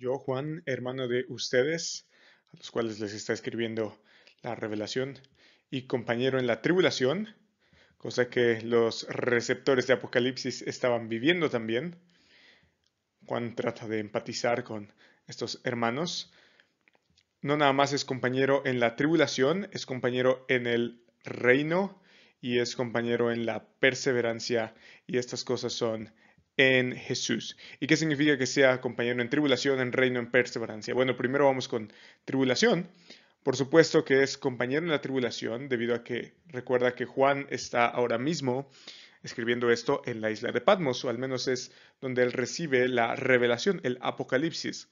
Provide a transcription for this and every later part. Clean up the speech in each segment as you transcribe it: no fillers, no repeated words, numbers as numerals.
yo, Juan, hermano de ustedes, a los cuales les está escribiendo la revelación, y compañero en la tribulación, cosa que los receptores de Apocalipsis estaban viviendo también. Juan trata de empatizar con estos hermanos. No nada más es compañero en la tribulación, es compañero en el reino y es compañero en la perseverancia, y estas cosas son en Jesús. ¿Y qué significa que sea compañero en tribulación, en reino, en perseverancia? Bueno, primero vamos con tribulación. Por supuesto que es compañero en la tribulación, debido a que recuerda que Juan está ahora mismo escribiendo esto en la isla de Patmos, o al menos es donde él recibe la revelación, el Apocalipsis.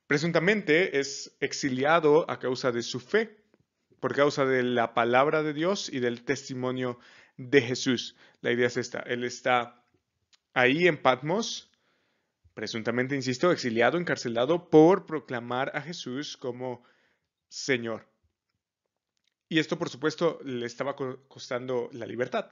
Presuntamente es exiliado a causa de su fe, por causa de la palabra de Dios y del testimonio de Jesús. La idea es esta, él está ahí en Patmos, presuntamente, insisto, exiliado, encarcelado por proclamar a Jesús como Señor. Y esto, por supuesto, le estaba costando la libertad.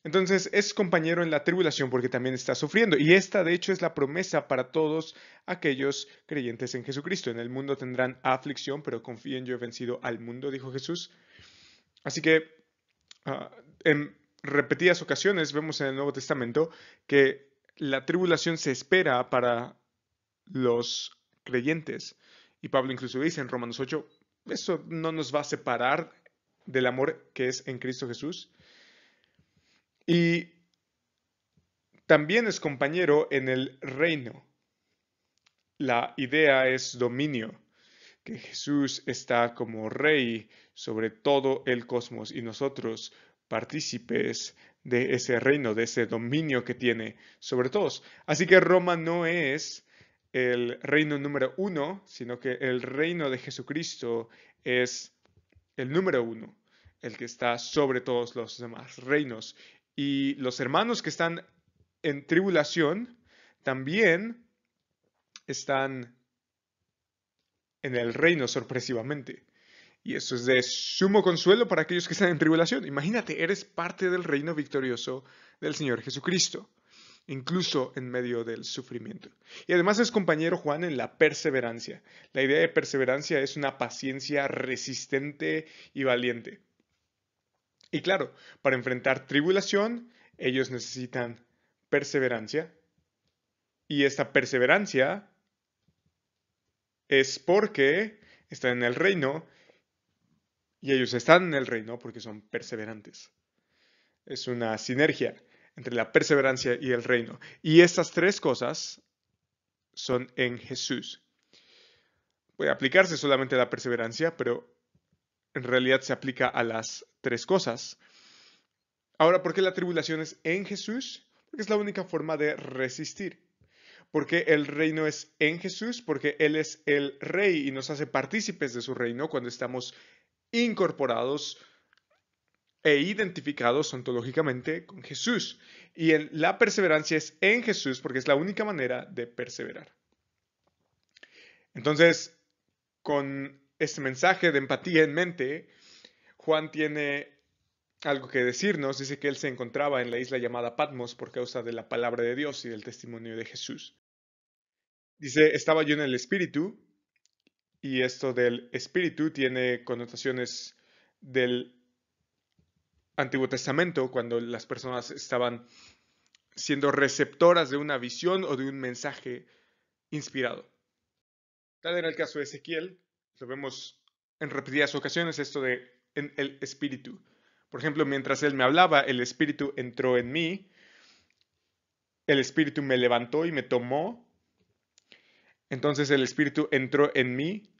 Entonces es compañero en la tribulación porque también está sufriendo. Y esta, de hecho, es la promesa para todos aquellos creyentes en Jesucristo. En el mundo tendrán aflicción, pero confíen, yo he vencido al mundo, dijo Jesús. Así que uh, en repetidas ocasiones vemos en el Nuevo Testamento que la tribulación se espera para los creyentes. Y Pablo incluso dice en Romanos 8, eso no nos va a separar del amor que es en Cristo Jesús. Y también es compañero en el reino. La idea es dominio, que Jesús está como rey sobre todo el cosmos y nosotros partícipes de ese reino, de ese dominio que tiene sobre todos. Así que Roma no es el reino número uno, sino que el reino de Jesucristo es el número uno, el que está sobre todos los demás reinos. Y los hermanos que están en tribulación también están en el reino sorpresivamente. Y eso es de sumo consuelo para aquellos que están en tribulación. Imagínate, eres parte del reino victorioso del Señor Jesucristo, incluso en medio del sufrimiento. Y además es compañero Juan en la perseverancia. La idea de perseverancia es una paciencia resistente y valiente. Y claro, para enfrentar tribulación, ellos necesitan perseverancia. Y esta perseverancia es porque están en el reino y ellos están en el reino porque son perseverantes. Es una sinergia entre la perseverancia y el reino. Y estas tres cosas son en Jesús. Puede aplicarse solamente a la perseverancia, pero en realidad se aplica a las tres cosas. Ahora, ¿por qué la tribulación es en Jesús? Porque es la única forma de resistir. Porque el reino es en Jesús, porque Él es el rey y nos hace partícipes de su reino cuando estamos incorporados e identificados ontológicamente con Jesús. Y la perseverancia es en Jesús porque es la única manera de perseverar. Entonces, con este mensaje de empatía en mente, Juan tiene algo que decirnos. Dice que él se encontraba en la isla llamada Patmos por causa de la palabra de Dios y del testimonio de Jesús. Dice, estaba yo en el Espíritu, y esto del Espíritu tiene connotaciones del Antiguo Testamento, cuando las personas estaban siendo receptoras de una visión o de un mensaje inspirado. Tal era el caso de Ezequiel, lo vemos en repetidas ocasiones, esto de en el Espíritu. Por ejemplo, mientras él me hablaba, el Espíritu entró en mí, el Espíritu me levantó y me tomó, entonces el Espíritu entró en mí,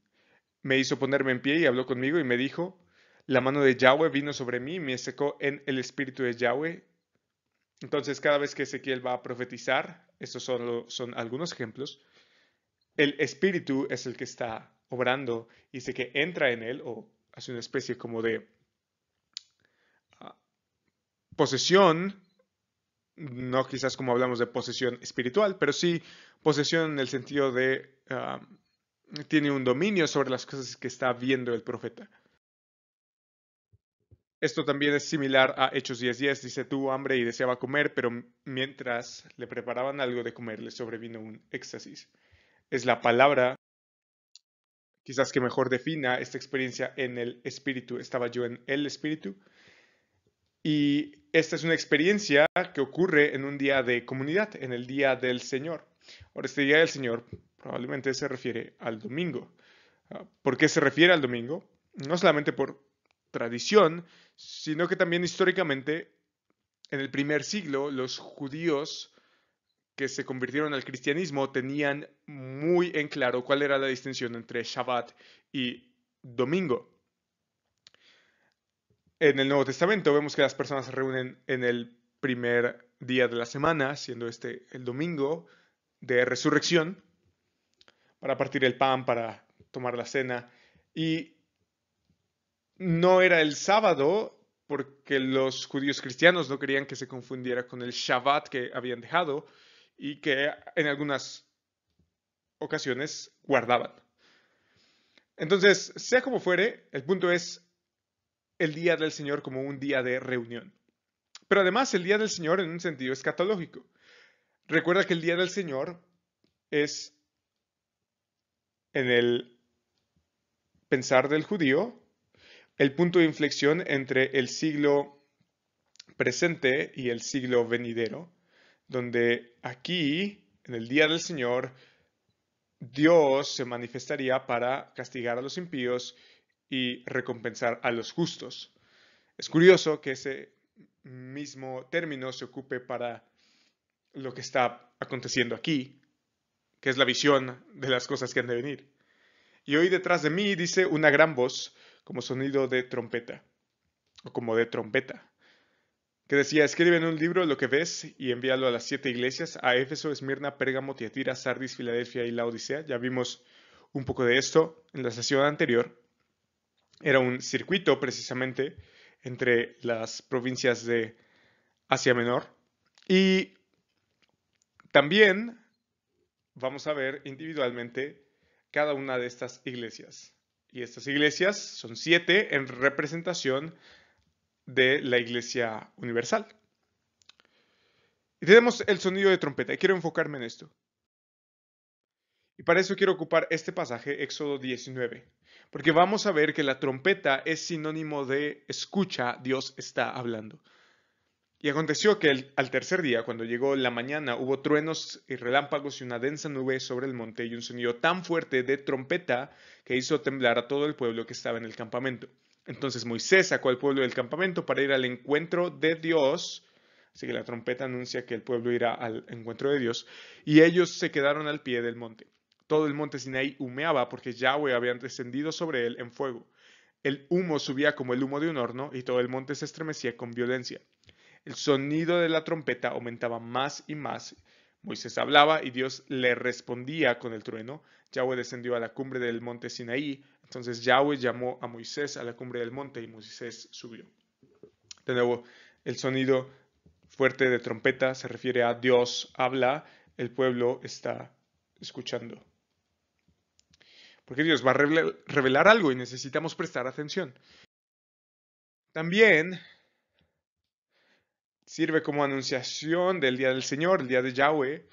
me hizo ponerme en pie y habló conmigo y me dijo, la mano de Yahweh vino sobre mí, me secó en el Espíritu de Yahweh. Entonces, cada vez que Ezequiel va a profetizar, estos son algunos ejemplos, el Espíritu es el que está obrando y dice que entra en él o hace una especie como de uh, posesión, no quizás como hablamos de posesión espiritual, pero sí posesión en el sentido de tiene un dominio sobre las cosas que está viendo el profeta. Esto también es similar a Hechos 10:10. Dice, tuvo hambre y deseaba comer, pero mientras le preparaban algo de comer, le sobrevino un éxtasis. es la palabra quizás que mejor defina esta experiencia en el espíritu. Estaba yo en el espíritu. Y esta es una experiencia que ocurre en un día de comunidad, en el día del Señor. Ahora, este día del Señor probablemente se refiere al domingo. ¿Por qué se refiere al domingo? No solamente por tradición, sino que también históricamente, en el primer siglo, los judíos que se convirtieron al cristianismo tenían muy en claro cuál era la distinción entre Shabbat y domingo. En el Nuevo Testamento vemos que las personas se reúnen en el primer día de la semana, siendo este el domingo de resurrección, para partir el pan, para tomar la cena. Y no era el sábado porque los judíos cristianos no querían que se confundiera con el Shabbat que habían dejado y que en algunas ocasiones guardaban. Entonces, sea como fuere, el punto es el día del Señor como un día de reunión. Pero además el día del Señor en un sentido escatológico. Recuerda que el día del Señor es en el pensar del judío el punto de inflexión entre el siglo presente y el siglo venidero, donde aquí, en el día del Señor, Dios se manifestaría para castigar a los impíos y recompensar a los justos. Es curioso que ese mismo término se ocupe para lo que está aconteciendo aquí, que es la visión de las cosas que han de venir. Y hoy detrás de mí dice una gran voz como sonido de trompeta, o como de trompeta, que decía, escribe en un libro lo que ves y envíalo a las 7 iglesias, a Éfeso, Esmirna, Pérgamo, Tiatira, Sardis, Filadelfia y Laodicea. Ya vimos un poco de esto en la sesión anterior. Era un circuito precisamente entre las provincias de Asia Menor. Y también vamos a ver individualmente cada una de estas iglesias. Y estas iglesias son 7 en representación de la iglesia universal. Y tenemos el sonido de trompeta. Y quiero enfocarme en esto. Y para eso quiero ocupar este pasaje, Éxodo 19. Porque vamos a ver que la trompeta es sinónimo de escucha, Dios está hablando. Y aconteció que al tercer día, cuando llegó la mañana, hubo truenos y relámpagos y una densa nube sobre el monte y un sonido tan fuerte de trompeta que hizo temblar a todo el pueblo que estaba en el campamento. Entonces Moisés sacó al pueblo del campamento para ir al encuentro de Dios. Así que la trompeta anuncia que el pueblo irá al encuentro de Dios. Y ellos se quedaron al pie del monte. Todo el monte Sinaí humeaba porque Yahweh había descendido sobre él en fuego. El humo subía como el humo de un horno y todo el monte se estremecía con violencia. El sonido de la trompeta aumentaba más y más. Moisés hablaba y Dios le respondía con el trueno. Yahweh descendió a la cumbre del monte Sinaí. Entonces Yahweh llamó a Moisés a la cumbre del monte y Moisés subió. De nuevo, el sonido fuerte de trompeta se refiere a Dios habla, el pueblo está escuchando. Porque Dios va a revelar algo y necesitamos prestar atención. También sirve como anunciación del día del Señor, el día de Yahweh.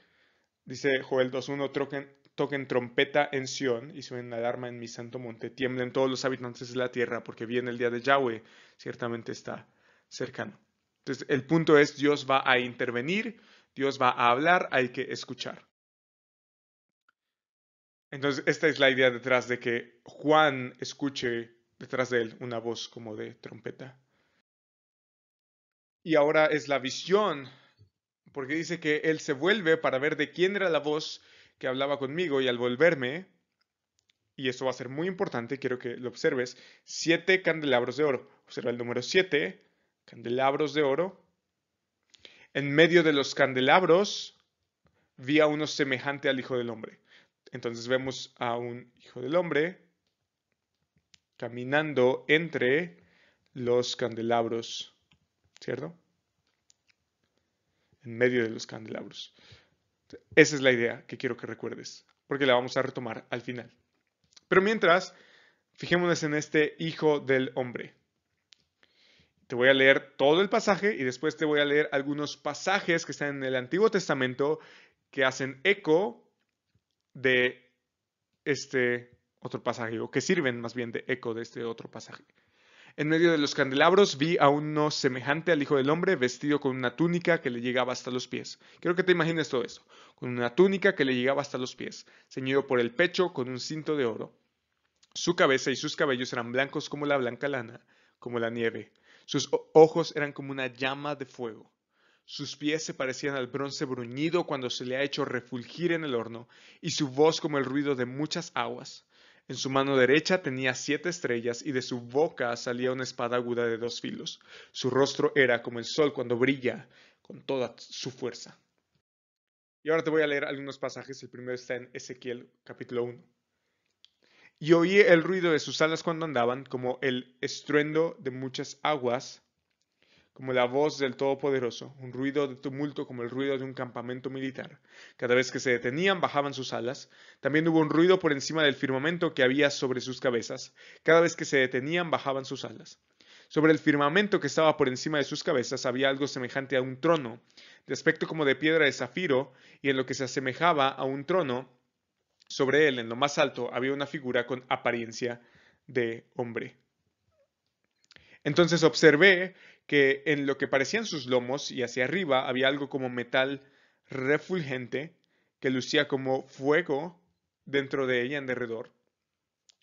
Dice Joel 2.1, toquen trompeta en Sión y suenen alarma en mi santo monte. Tiemblen todos los habitantes de la tierra porque viene el día de Yahweh, ciertamente está cercano. Entonces el punto es, Dios va a intervenir, Dios va a hablar, hay que escuchar. Entonces esta es la idea detrás de que Juan escuche detrás de él una voz como de trompeta. Y ahora es la visión, porque dice que él se vuelve para ver de quién era la voz que hablaba conmigo y al volverme, y esto va a ser muy importante, quiero que lo observes, 7 candelabros de oro. Observa el número 7, candelabros de oro. En medio de los candelabros vi a uno semejante al Hijo del Hombre. Entonces vemos a un Hijo del Hombre caminando entre los candelabros, ¿cierto? En medio de los candelabros. Esa es la idea que quiero que recuerdes, porque la vamos a retomar al final. Pero mientras, fijémonos en este Hijo del Hombre. Te voy a leer todo el pasaje y después te voy a leer algunos pasajes que están en el Antiguo Testamento que hacen eco de este otro pasaje, o que sirven más bien de eco de este otro pasaje. En medio de los candelabros vi a uno semejante al Hijo del Hombre, vestido con una túnica que le llegaba hasta los pies. Quiero que te imagines todo esto, con una túnica que le llegaba hasta los pies, ceñido por el pecho con un cinto de oro. Su cabeza y sus cabellos eran blancos como la blanca lana, como la nieve. Sus ojos eran como una llama de fuego. Sus pies se parecían al bronce bruñido cuando se le ha hecho refulgir en el horno, y su voz como el ruido de muchas aguas. En su mano derecha tenía 7 estrellas, y de su boca salía una espada aguda de 2 filos. Su rostro era como el sol cuando brilla con toda su fuerza. Y ahora te voy a leer algunos pasajes. El primero está en Ezequiel capítulo 1. Y oí el ruido de sus alas cuando andaban, como el estruendo de muchas aguas, como la voz del Todopoderoso, un ruido de tumulto como el ruido de un campamento militar. Cada vez que se detenían, bajaban sus alas. También hubo un ruido por encima del firmamento que había sobre sus cabezas. Cada vez que se detenían, bajaban sus alas. Sobre el firmamento que estaba por encima de sus cabezas había algo semejante a un trono, de aspecto como de piedra de zafiro, y en lo que se asemejaba a un trono, sobre él, en lo más alto, había una figura con apariencia de hombre. Entonces observé que en lo que parecían sus lomos y hacia arriba había algo como metal refulgente que lucía como fuego dentro de ella en derredor.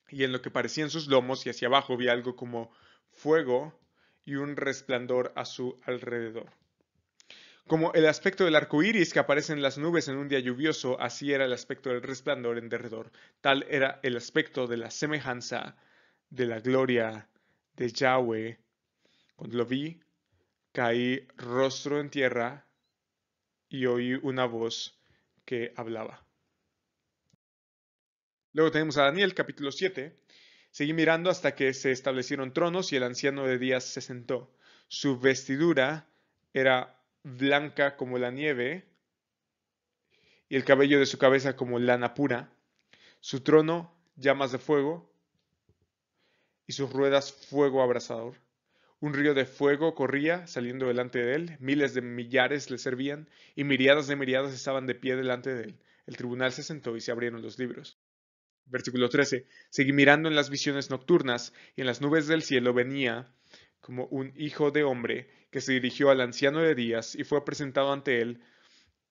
Y en lo que parecían sus lomos y hacia abajo había algo como fuego y un resplandor a su alrededor. Como el aspecto del arco iris que aparece en las nubes en un día lluvioso, así era el aspecto del resplandor en derredor. Tal era el aspecto de la semejanza de la gloria de Yahweh. Cuando lo vi, caí rostro en tierra y oí una voz que hablaba. Luego tenemos a Daniel, capítulo 7. Seguí mirando hasta que se establecieron tronos y el anciano de días se sentó. Su vestidura era blanca como la nieve y el cabello de su cabeza como lana pura. Su trono, llamas de fuego y sus ruedas fuego abrasador. Un río de fuego corría saliendo delante de él, miles de millares le servían, y miriadas de miriadas estaban de pie delante de él. El tribunal se sentó y se abrieron los libros. Versículo 13. Seguí mirando en las visiones nocturnas, y en las nubes del cielo venía como un hijo de hombre, que se dirigió al anciano de días, y fue presentado ante él,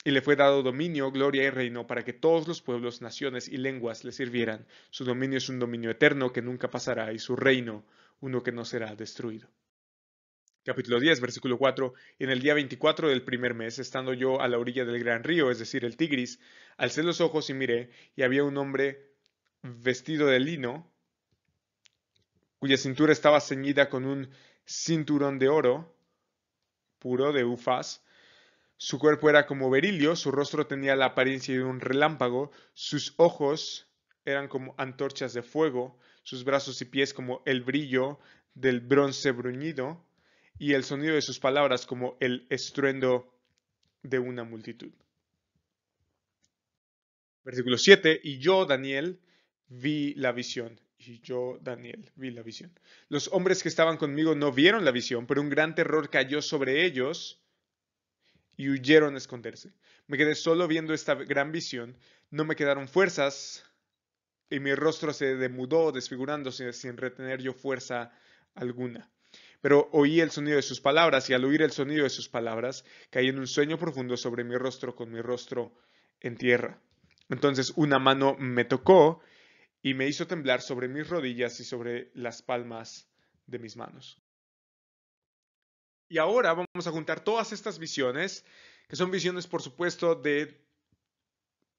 y le fue dado dominio, gloria y reino para que todos los pueblos, naciones y lenguas le sirvieran. Su dominio es un dominio eterno que nunca pasará, y su reino uno que no será destruido. Capítulo 10, versículo 4. En el día 24 del primer mes, estando yo a la orilla del gran río, es decir, el Tigris, alcé los ojos y miré, y había un hombre vestido de lino, cuya cintura estaba ceñida con un cinturón de oro puro de Ufaz. Su cuerpo era como berilio, su rostro tenía la apariencia de un relámpago, sus ojos eran como antorchas de fuego, sus brazos y pies como el brillo del bronce bruñido, y el sonido de sus palabras como el estruendo de una multitud. Versículo 7. Y yo, Daniel, vi la visión. Y yo, Daniel, vi la visión. Los hombres que estaban conmigo no vieron la visión, pero un gran terror cayó sobre ellos y huyeron a esconderse. Me quedé solo viendo esta gran visión, no me quedaron fuerzas y mi rostro se demudó desfigurándose sin retener yo fuerza alguna. Pero oí el sonido de sus palabras y al oír el sonido de sus palabras caí en un sueño profundo sobre mi rostro con mi rostro en tierra. Entonces una mano me tocó y me hizo temblar sobre mis rodillas y sobre las palmas de mis manos. Y ahora vamos a juntar todas estas visiones, que son visiones, por supuesto, de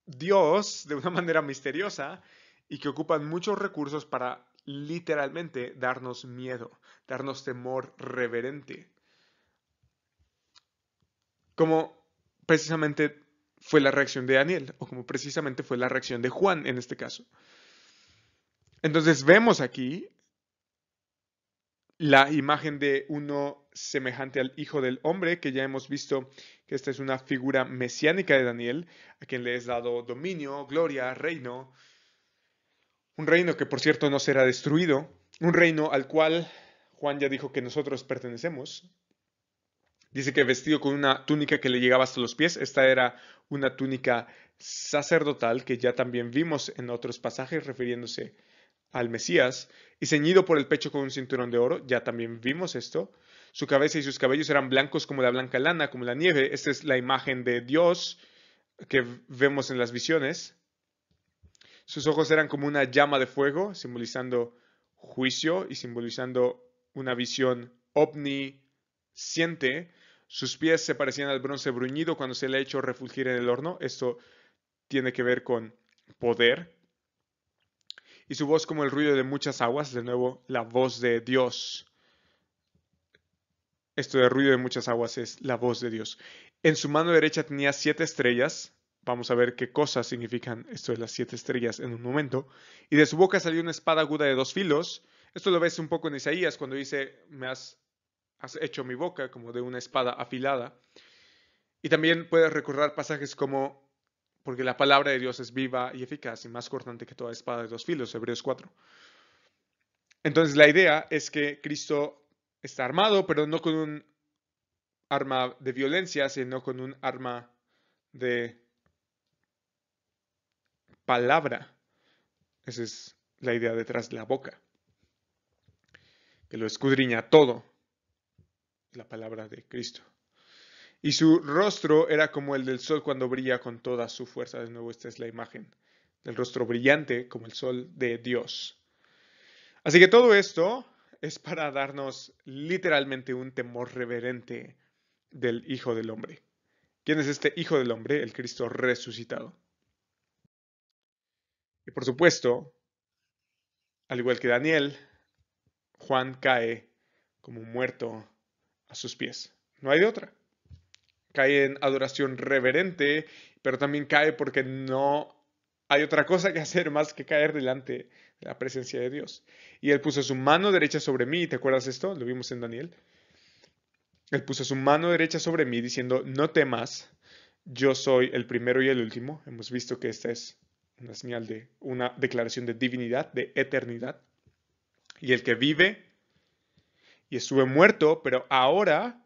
Dios de una manera misteriosa y que ocupan muchos recursos para literalmente darnos miedo, darnos temor reverente. Como precisamente fue la reacción de Daniel, o como precisamente fue la reacción de Juan en este caso. Entonces vemos aquí la imagen de uno semejante al Hijo del Hombre, que ya hemos visto que esta es una figura mesiánica de Daniel, a quien le es dado dominio, gloria, reino, un reino que por cierto no será destruido, un reino al cual Juan ya dijo que nosotros pertenecemos. Dice que vestido con una túnica que le llegaba hasta los pies, esta era una túnica sacerdotal que ya también vimos en otros pasajes refiriéndose al Mesías, y ceñido por el pecho con un cinturón de oro, ya también vimos esto. Su cabeza y sus cabellos eran blancos como la blanca lana, como la nieve. Esta es la imagen de Dios que vemos en las visiones. Sus ojos eran como una llama de fuego, simbolizando juicio y simbolizando una visión omnisciente. Sus pies se parecían al bronce bruñido cuando se le ha hecho refulgir en el horno. Esto tiene que ver con poder. Y su voz como el ruido de muchas aguas, de nuevo, la voz de Dios. Esto de ruido de muchas aguas es la voz de Dios. En su mano derecha tenía 7 estrellas. Vamos a ver qué cosas significan esto de las 7 estrellas en un momento. Y de su boca salió una espada aguda de 2 filos. Esto lo ves un poco en Isaías cuando dice, has hecho mi boca como de una espada afilada. Y también puedes recordar pasajes como, porque la palabra de Dios es viva y eficaz y más cortante que toda espada de 2 filos, Hebreos 4. Entonces la idea es que Cristo está armado, pero no con un arma de violencia, sino con un arma de palabra. Esa es la idea detrás de la boca, que lo escudriña todo, la palabra de Cristo. Y su rostro era como el del sol cuando brilla con toda su fuerza. De nuevo, esta es la imagen del rostro brillante como el sol de Dios. Así que todo esto es para darnos literalmente un temor reverente del Hijo del Hombre. ¿Quién es este Hijo del Hombre? El Cristo resucitado. Y por supuesto, al igual que Daniel, Juan cae como muerto a sus pies. No hay de otra. Cae en adoración reverente, pero también cae porque no hay otra cosa que hacer más que caer delante de la presencia de Dios. Y él puso su mano derecha sobre mí, ¿te acuerdas de esto? Lo vimos en Daniel. Él puso su mano derecha sobre mí diciendo, no temas, yo soy el primero y el último. Hemos visto que esta es una señal de una declaración de divinidad, de eternidad. Y el que vive y estuve muerto, pero ahora,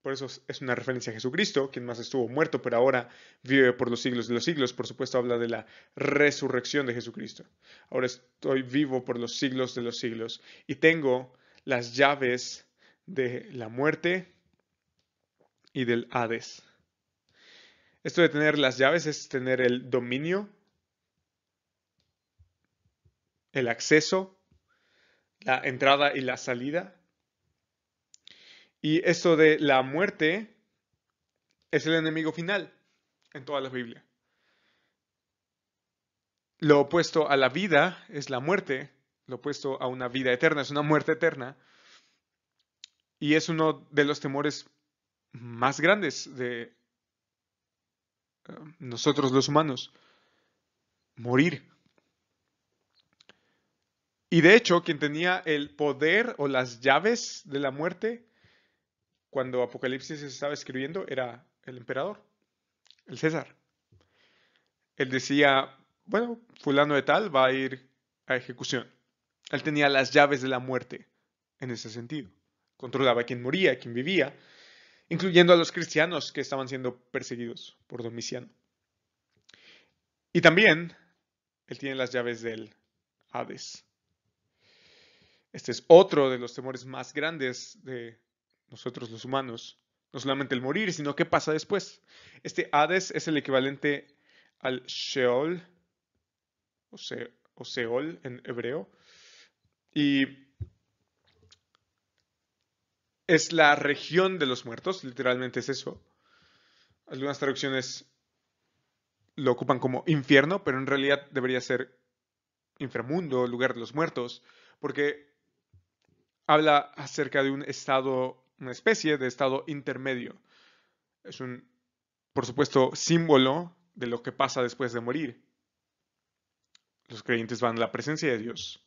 por eso es una referencia a Jesucristo, quien más estuvo muerto, pero ahora vive por los siglos de los siglos. Por supuesto, habla de la resurrección de Jesucristo. Ahora estoy vivo por los siglos de los siglos y tengo las llaves de la muerte y del Hades. Esto de tener las llaves es tener el dominio, el acceso, la entrada y la salida. Y esto de la muerte es el enemigo final en toda la Biblia. Lo opuesto a la vida es la muerte, lo opuesto a una vida eterna es una muerte eterna. Y es uno de los temores más grandes de nosotros los humanos, morir. Y de hecho, quien tenía el poder o las llaves de la muerte cuando Apocalipsis se estaba escribiendo era el emperador, el César. Él decía, bueno, fulano de tal va a ir a ejecución. Él tenía las llaves de la muerte en ese sentido. Controlaba a quién moría, a quién vivía, incluyendo a los cristianos que estaban siendo perseguidos por Domiciano. Y también él tiene las llaves del Hades. Este es otro de los temores más grandes de nosotros los humanos. No solamente el morir, sino qué pasa después. Este Hades es el equivalente al Sheol, o Seol en hebreo, y es la región de los muertos, literalmente es eso. Algunas traducciones lo ocupan como infierno, pero en realidad debería ser inframundo, lugar de los muertos, porque habla acerca de un estado, una especie de estado intermedio. Es un, por supuesto, símbolo de lo que pasa después de morir. Los creyentes van a la presencia de Dios,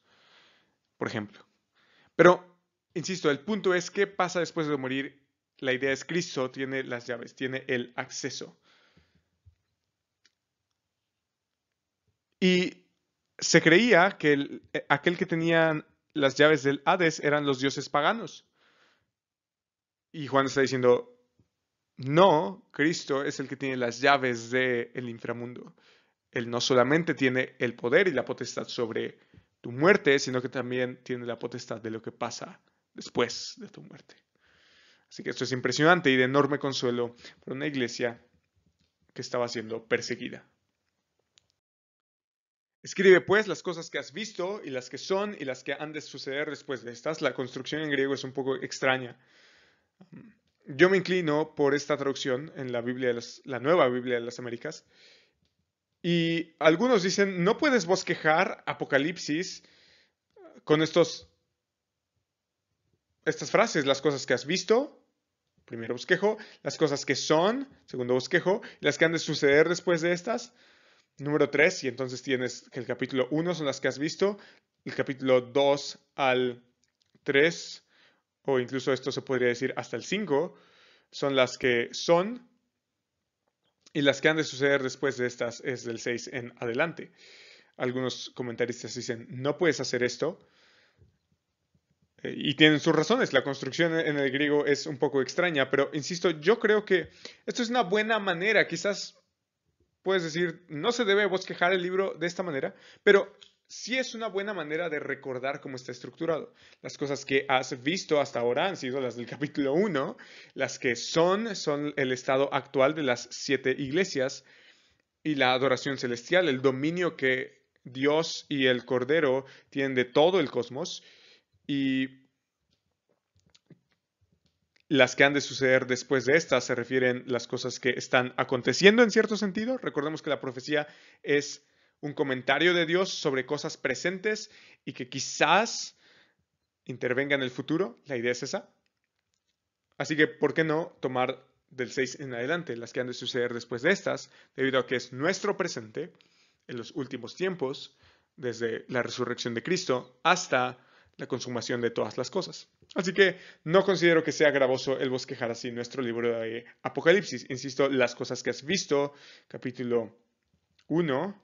por ejemplo. Pero, insisto, el punto es qué pasa después de morir. La idea es Cristo tiene las llaves, tiene el acceso. Y se creía que aquel que tenía las llaves del Hades eran los dioses paganos. Y Juan está diciendo, No, Cristo es el que tiene las llaves del inframundo. Él no solamente tiene el poder y la potestad sobre tu muerte, sino que también tiene la potestad de lo que pasa después de tu muerte. Así que esto es impresionante y de enorme consuelo para una iglesia que estaba siendo perseguida. Escribe pues las cosas que has visto y las que son y las que han de suceder después de estas. La construcción en griego es un poco extraña. Yo me inclino por esta traducción en la Biblia la Nueva Biblia de las Américas. Y algunos dicen, no puedes bosquejar Apocalipsis con estas frases, las cosas que has visto, primero bosquejo, las cosas que son, segundo bosquejo, y las que han de suceder después de estas, número 3, y entonces tienes que el capítulo 1 son las que has visto, el capítulo 2 al 3, o incluso esto se podría decir hasta el 5, son las que son, y las que han de suceder después de estas es del 6 en adelante. Algunos comentaristas dicen, no puedes hacer esto, y tienen sus razones. La construcción en el griego es un poco extraña, pero insisto, yo creo que esto es una buena manera. Quizás puedes decir, no se debe bosquejar el libro de esta manera, pero sí es una buena manera de recordar cómo está estructurado. Las cosas que has visto hasta ahora han sido las del capítulo 1, las que son el estado actual de las 7 iglesias y la adoración celestial, el dominio que Dios y el Cordero tienen de todo el cosmos. Y las que han de suceder después de estas se refieren las cosas que están aconteciendo en cierto sentido. Recordemos que la profecía es un comentario de Dios sobre cosas presentes y que quizás intervenga en el futuro. La idea es esa. Así que, ¿por qué no tomar del 6 en adelante las que han de suceder después de estas, debido a que es nuestro presente en los últimos tiempos, desde la resurrección de Cristo hasta la consumación de todas las cosas? Así que no considero que sea gravoso el bosquejar así nuestro libro de Apocalipsis. Insisto, las cosas que has visto, capítulo 1,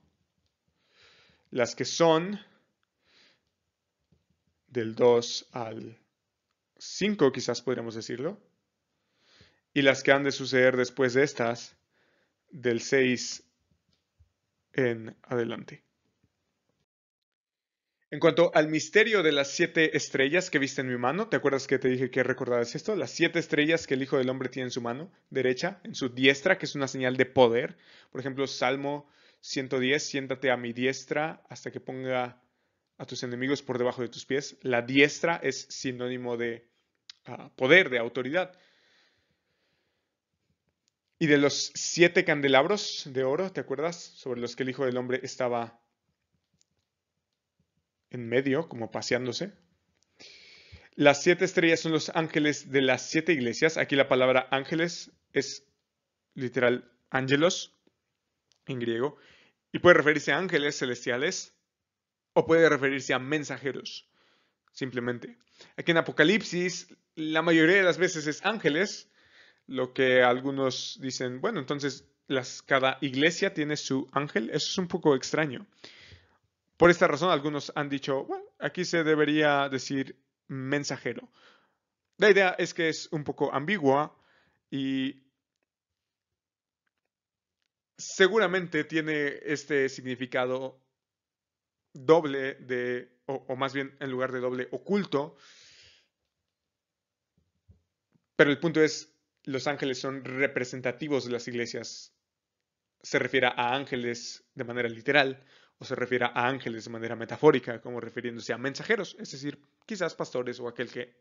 las que son del 2 al 5, quizás podríamos decirlo, y las que han de suceder después de estas, del 6 en adelante. En cuanto al misterio de las 7 estrellas que viste en mi mano, ¿te acuerdas que te dije que recordabas esto? Las 7 estrellas que el Hijo del Hombre tiene en su mano derecha, en su diestra, que es una señal de poder. Por ejemplo, Salmo 110, siéntate a mi diestra hasta que ponga a tus enemigos por debajo de tus pies. La diestra es sinónimo de poder, de autoridad. Y de los 7 candelabros de oro, ¿te acuerdas? Sobre los que el Hijo del Hombre estaba en medio, como paseándose. Las 7 estrellas son los ángeles de las 7 iglesias. Aquí la palabra ángeles es literal ángelos en griego y puede referirse a ángeles celestiales o puede referirse a mensajeros, simplemente. Aquí en Apocalipsis la mayoría de las veces es ángeles, lo que algunos dicen, bueno, entonces cada iglesia tiene su ángel. Eso es un poco extraño. Por esta razón algunos han dicho, bueno, aquí se debería decir mensajero. La idea es que es un poco ambigua y seguramente tiene este significado doble o más bien en lugar de doble, oculto. Pero el punto es, los ángeles son representativos de las iglesias. Se refiere a ángeles de manera literal o se refiere a ángeles de manera metafórica, como refiriéndose a mensajeros, es decir, quizás pastores o aquel que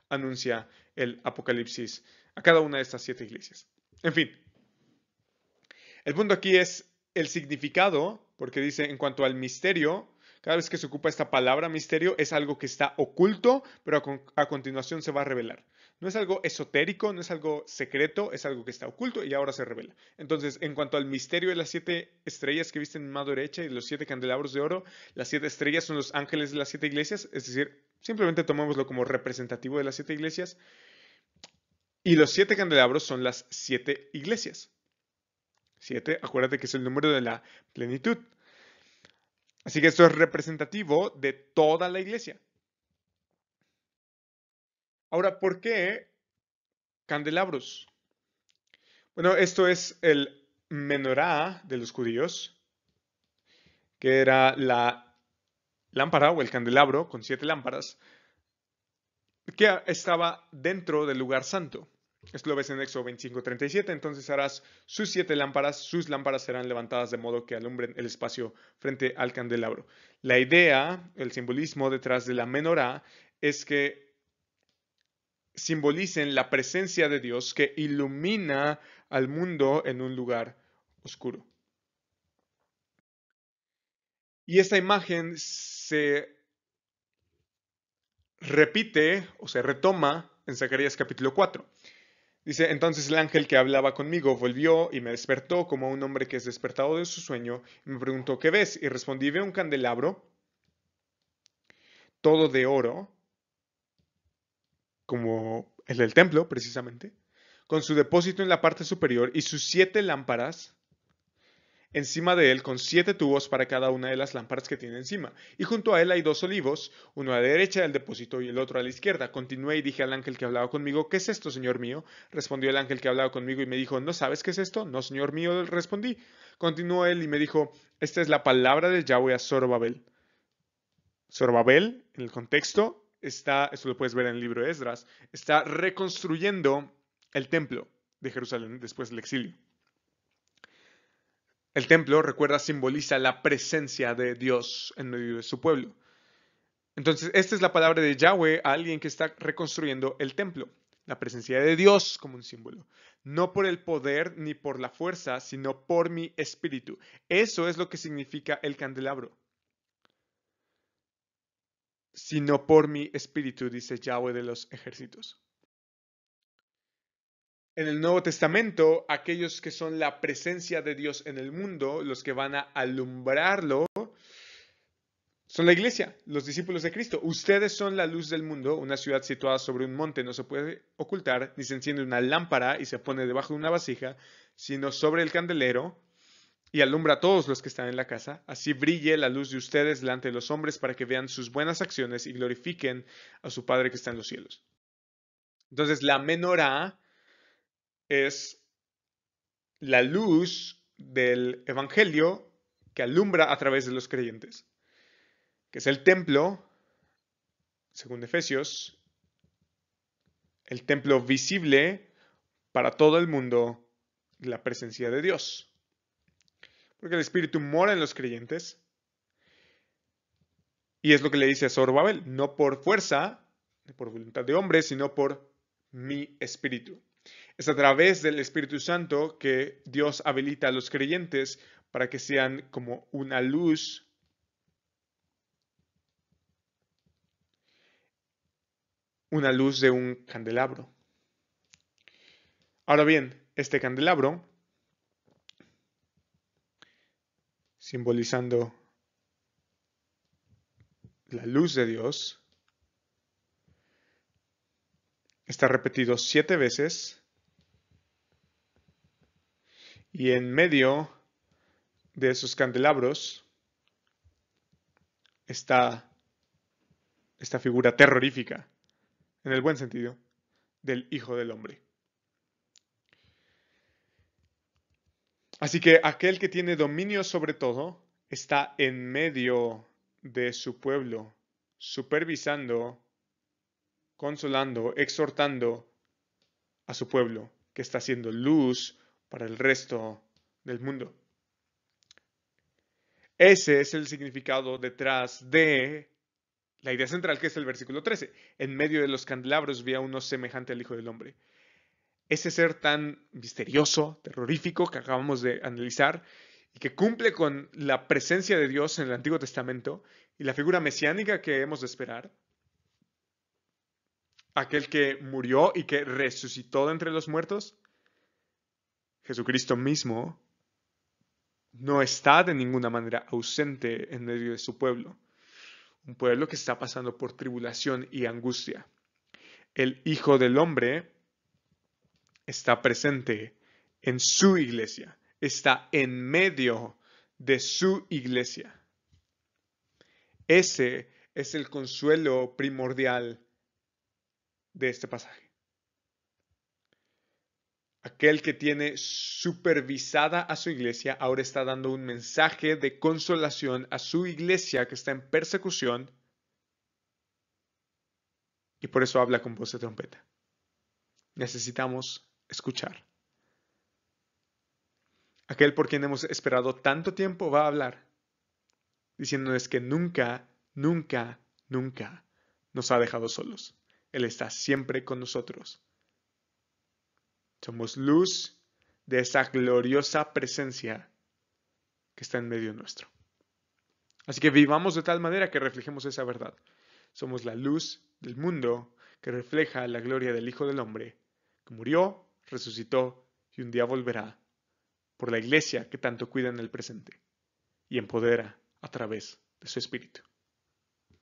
anuncia el Apocalipsis a cada una de estas 7 iglesias. En fin, el punto aquí es el significado, porque dice en cuanto al misterio, cada vez que se ocupa esta palabra misterio es algo que está oculto, pero a continuación se va a revelar. No es algo esotérico, no es algo secreto, es algo que está oculto y ahora se revela. Entonces, en cuanto al misterio de las 7 estrellas que viste en mi mano derecha y los 7 candelabros de oro, las 7 estrellas son los ángeles de las 7 iglesias, es decir, simplemente tomémoslo como representativo de las 7 iglesias, y los 7 candelabros son las 7 iglesias. 7, acuérdate que es el número de la plenitud. Así que esto es representativo de toda la iglesia. Ahora, ¿por qué candelabros? Bueno, esto es el menorá de los judíos, que era la lámpara o el candelabro con 7 lámparas que estaba dentro del lugar santo. Esto lo ves en Éxodo 25:37. Entonces harás sus lámparas serán levantadas de modo que alumbren el espacio frente al candelabro. La idea, el simbolismo detrás de la menorá es que simbolicen la presencia de Dios que ilumina al mundo en un lugar oscuro. Y esta imagen se repite o se retoma en Zacarías capítulo 4. Dice, entonces el ángel que hablaba conmigo volvió y me despertó como un hombre que es despertado de su sueño y me preguntó, ¿qué ves? Y respondí, veo un candelabro todo de oro, como el del templo precisamente, con su depósito en la parte superior y sus 7 lámparas encima de él con 7 tubos para cada una de las lámparas que tiene encima. Y junto a él hay 2 olivos, uno a la derecha del depósito y el otro a la izquierda. Continué y dije al ángel que hablaba conmigo, ¿qué es esto, señor mío? Respondió el ángel que hablaba conmigo y me dijo, ¿no sabes qué es esto? No, señor mío, respondí. Continuó él y me dijo, esta es la palabra de Yahweh a Zorobabel. Zorobabel, en el contexto, esto lo puedes ver en el libro de Esdras, está reconstruyendo el templo de Jerusalén después del exilio. El templo, recuerda, simboliza la presencia de Dios en medio de su pueblo. Entonces, esta es la palabra de Yahweh a alguien que está reconstruyendo el templo. La presencia de Dios como un símbolo. No por el poder ni por la fuerza, sino por mi espíritu. Eso es lo que significa el candelabro. Sino por mi espíritu, dice Yahweh de los ejércitos. En el Nuevo Testamento, aquellos que son la presencia de Dios en el mundo, los que van a alumbrarlo, son la iglesia, los discípulos de Cristo. Ustedes son la luz del mundo. Una ciudad situada sobre un monte no se puede ocultar, ni se enciende una lámpara y se pone debajo de una vasija, sino sobre el candelero y alumbra a todos los que están en la casa. Así brille la luz de ustedes delante de los hombres para que vean sus buenas acciones y glorifiquen a su Padre que está en los cielos. Entonces, la menorá es la luz del evangelio que alumbra a través de los creyentes, que es el templo, según Efesios, el templo visible para todo el mundo, la presencia de Dios. Porque el Espíritu mora en los creyentes y es lo que le dice a Zorobabel, no por fuerza, ni por voluntad de hombre, sino por mi Espíritu. Es a través del Espíritu Santo que Dios habilita a los creyentes para que sean como una luz de un candelabro. Ahora bien, este candelabro, simbolizando la luz de Dios, está repetido 7 veces y en medio de esos candelabros está esta figura terrorífica, en el buen sentido, del Hijo del Hombre. Así que aquel que tiene dominio sobre todo está en medio de su pueblo, supervisando, consolando, exhortando a su pueblo, que está haciendo luz para el resto del mundo. Ese es el significado detrás de la idea central, que es el versículo 13. En medio de los candelabros vi a uno semejante al Hijo del Hombre. Ese ser tan misterioso, terrorífico que acabamos de analizar y que cumple con la presencia de Dios en el Antiguo Testamento y la figura mesiánica que hemos de esperar, aquel que murió y que resucitó de entre los muertos, Jesucristo mismo, no está de ninguna manera ausente en medio de su pueblo, un pueblo que está pasando por tribulación y angustia. El Hijo del Hombre está presente en su iglesia, está en medio de su iglesia. Ese es el consuelo primordial de este pasaje. Aquel que tiene supervisada a su iglesia ahora está dando un mensaje de consolación a su iglesia que está en persecución y por eso habla con voz de trompeta. Necesitamos escuchar. Aquel por quien hemos esperado tanto tiempo va a hablar, diciéndoles que nunca, nunca, nunca nos ha dejado solos. Él está siempre con nosotros. Somos luz de esa gloriosa presencia que está en medio nuestro. Así que vivamos de tal manera que reflejemos esa verdad. Somos la luz del mundo que refleja la gloria del Hijo del Hombre, que murió, resucitó y un día volverá por la iglesia que tanto cuida en el presente y empodera a través de su Espíritu.